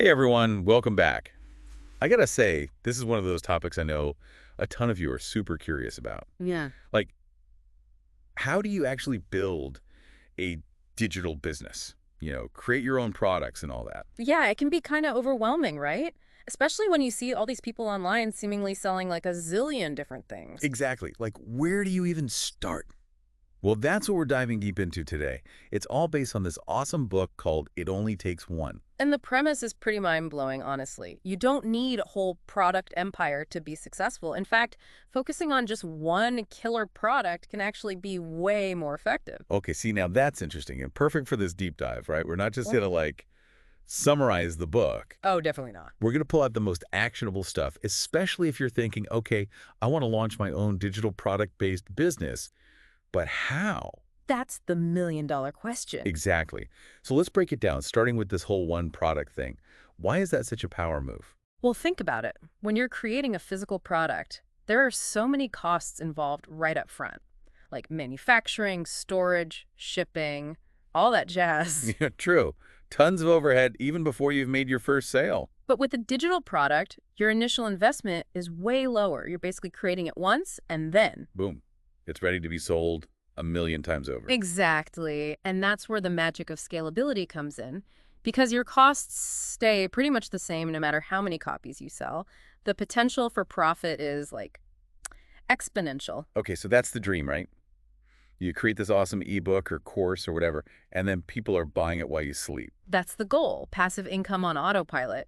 Hey everyone, welcome back. I gotta say, this is one of those topics I know a ton of you are super curious about. Yeah. Like, how do you actually build a digital business? Create your own products and all that. Yeah, it can be kind of overwhelming, right? Especially when you see all these people online seemingly selling like a zillion different things. Exactly. Like, where do you even start? Well, that's what we're diving deep into today. It's all based on this awesome book called It Only Takes One. And the premise is pretty mind-blowing, honestly. You don't need a whole product empire to be successful. In fact, focusing on just one killer product can actually be way more effective. Okay, see, now that's interesting and perfect for this deep dive, right? We're not just Well, gonna, summarize the book. oh, definitely not. We're going to pull out the most actionable stuff, especially if you're thinking, okay, I want to launch my own digital product-based business, but how? That's the million-dollar question. Exactly. So let's break it down, starting with this whole one product thing. Why is that such a power move? Well, think about it. When you're creating a physical product, there are so many costs involved right up front, like manufacturing, storage, shipping, all that jazz. Yeah, true. Tons of overhead even before you've made your first sale. But with a digital product, your initial investment is way lower. You're basically creating it once and then. Boom. It's ready to be sold a million times over. Exactly. And that's where the magic of scalability comes in. Because your costs stay pretty much the same no matter how many copies you sell, the potential for profit is like exponential. Okay, so that's the dream, right? You create this awesome ebook or course or whatever, and then people are buying it while you sleep. That's the goal, passive income on autopilot.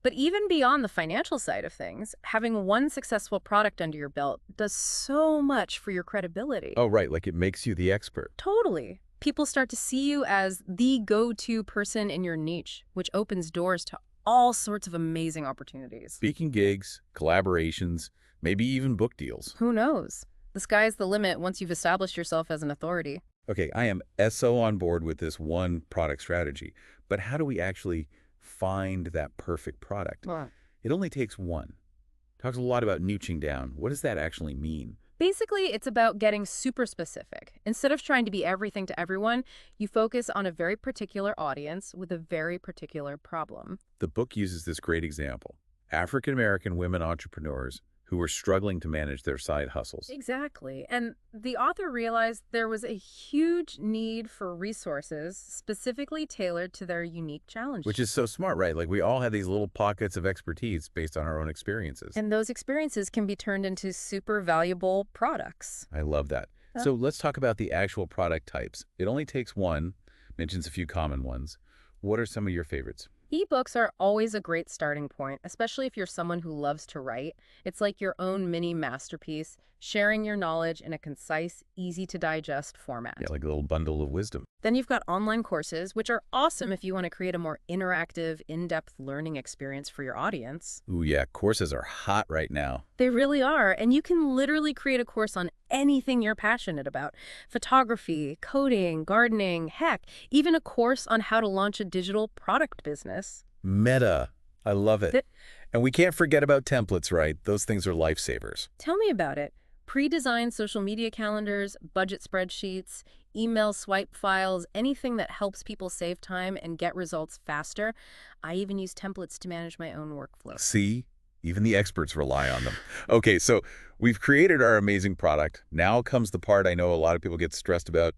But even beyond the financial side of things, having one successful product under your belt does so much for your credibility. Oh, right, like it makes you the expert. Totally. People start to see you as the go-to person in your niche, which opens doors to all sorts of amazing opportunities. Speaking gigs, collaborations, maybe even book deals. Who knows? The sky's the limit once you've established yourself as an authority. Okay, I am SO on board with this one product strategy, but how do we actually find that perfect product? Well, It only takes one. Talks a lot about niching down. What does that actually mean? basically, it's about getting super specific. Instead of trying to be everything to everyone, you focus on a very particular audience with a very particular problem. The book uses this great example. African American women entrepreneurs who were struggling to manage their side hustles. Exactly. And the author realized there was a huge need for resources specifically tailored to their unique challenges. Which is so smart, right? Like we all have these little pockets of expertise based on our own experiences. And those experiences can be turned into super valuable products. I love that. Yeah. So let's talk about the actual product types. It only takes one, mentions a few common ones. What are some of your favorites? Ebooks are always a great starting point, especially if you're someone who loves to write. It's like your own mini masterpiece, sharing your knowledge in a concise, easy-to-digest format. Yeah, like a little bundle of wisdom. Then you've got online courses, which are awesome if you want to create a more interactive, in-depth learning experience for your audience. Ooh, yeah, courses are hot right now. They really are, and you can literally create a course on anything you're passionate about. Photography, coding, gardening, heck, even a course on how to launch a digital product business. Meta. I love it. Th- And we can't forget about templates, right? Those things are lifesavers. Tell me about it. Pre-designed social media calendars, budget spreadsheets, email swipe files, anything that helps people save time and get results faster. I even use templates to manage my own workflow. See? Even the experts rely on them. Okay, so we've created our amazing product. Now comes the part I know a lot of people get stressed about,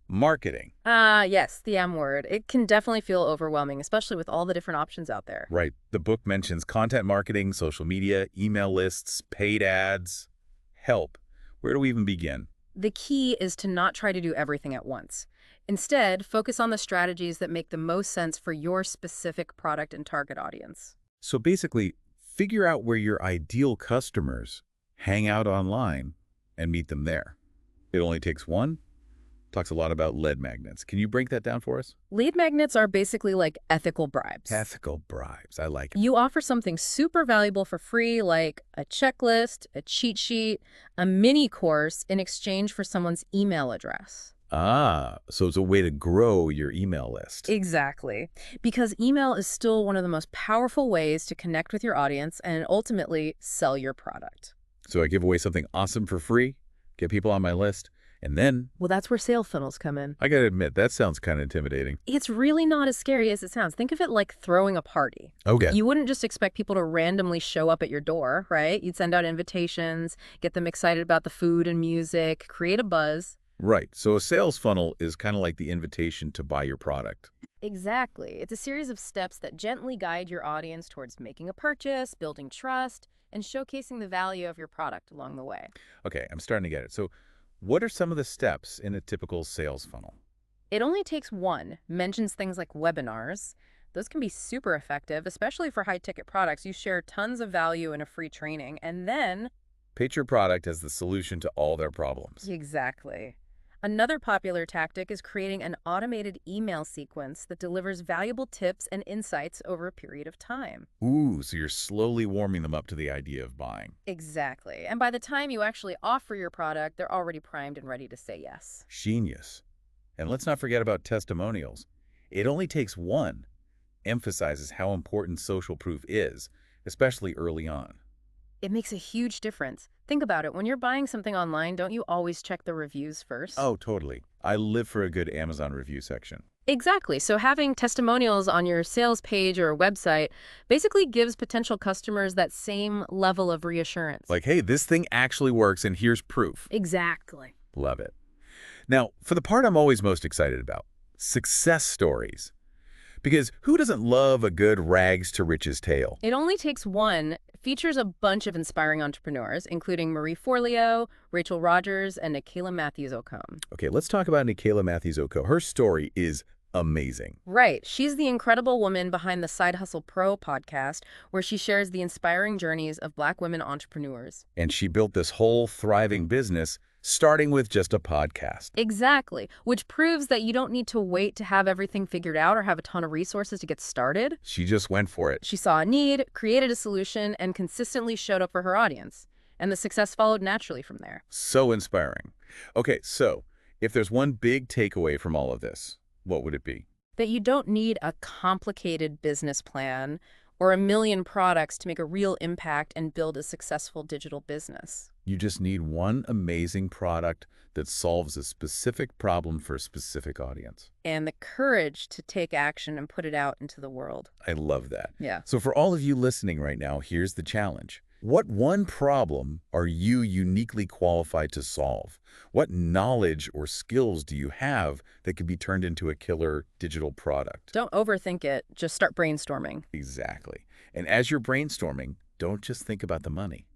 marketing. Yes, the M word. It can definitely feel overwhelming, especially with all the different options out there. Right. The book mentions content marketing, social media, email lists, paid ads. Help. Where do we even begin? The key is to not try to do everything at once. Instead, focus on the strategies that make the most sense for your specific product and target audience. So basically, figure out where your ideal customers hang out online and meet them there. It only takes one. Talks a lot about lead magnets. Can you break that down for us? Lead magnets are basically like ethical bribes. Ethical bribes. I like it. You offer something super valuable for free, like a checklist, a cheat sheet, a mini course in exchange for someone's email address. Ah, so it's a way to grow your email list. Exactly. Because email is still one of the most powerful ways to connect with your audience and ultimately sell your product. So I give away something awesome for free, get people on my list, And then, Well, that's where sales funnels come in. I gotta admit, that sounds kind of intimidating. It's really not as scary as it sounds. Think of it like throwing a party. Okay. You wouldn't just expect people to randomly show up at your door, right? You'd send out invitations, get them excited about the food and music, create a buzz. Right. So a sales funnel is kind of like the invitation to buy your product. Exactly. It's a series of steps that gently guide your audience towards making a purchase, building trust, and showcasing the value of your product along the way. Okay, I'm starting to get it. So what are some of the steps in a typical sales funnel? It only takes one, mentions things like webinars. Those can be super effective, especially for high-ticket products. You share tons of value in a free training, and then Pitch your product as the solution to all their problems. exactly. Another popular tactic is creating an automated email sequence that delivers valuable tips and insights over a period of time. Ooh, so you're slowly warming them up to the idea of buying. Exactly. And by the time you actually offer your product, they're already primed and ready to say yes. Genius. And let's not forget about testimonials. It only takes one. Emphasizes how important social proof is, especially early on. It makes a huge difference. Think about it. When you're buying something online, don't you always check the reviews first? Oh, totally. I live for a good Amazon review section. Exactly. So having testimonials on your sales page or website basically gives potential customers that same level of reassurance. Like, hey, this thing actually works and here's proof. Exactly. Love it. Now, for the part I'm always most excited about, success stories. Because who doesn't love a good rags to riches tale? It only takes one. Features a bunch of inspiring entrepreneurs, including Marie Forleo, Rachel Rogers, and Nicola Matthews-Ocombe. Okay, let's talk about Nicola Matthews-Ocombe. Her story is amazing. Right. She's the incredible woman behind the Side Hustle Pro podcast, where she shares the inspiring journeys of Black women entrepreneurs. And she built this whole thriving business starting with just a podcast. Exactly, which proves that you don't need to wait to have everything figured out or have a ton of resources to get started. She just went for it. She saw a need, created a solution, and consistently showed up for her audience. And the success followed naturally from there. So inspiring. Okay, so if there's one big takeaway from all of this, what would it be? That you don't need a complicated business plan or a million products to make a real impact and build a successful digital business. You just need one amazing product that solves a specific problem for a specific audience. And the courage to take action and put it out into the world. I love that. Yeah. So for all of you listening right now, here's the challenge. What one problem are you uniquely qualified to solve? What knowledge or skills do you have that could be turned into a killer digital product? Don't overthink it. Just start brainstorming. Exactly. And as you're brainstorming, don't just think about the money.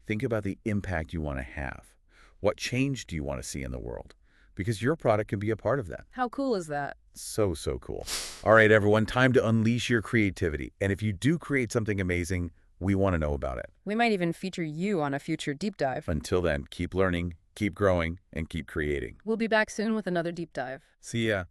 Think about the impact you want to have. What change do you want to see in the world? Because your product can be a part of that. How cool is that? So, so cool. All right, everyone, time to unleash your creativity. And if you do create something amazing, we want to know about it. We might even feature you on a future deep dive. Until then, keep learning, keep growing, and keep creating. We'll be back soon with another deep dive. See ya.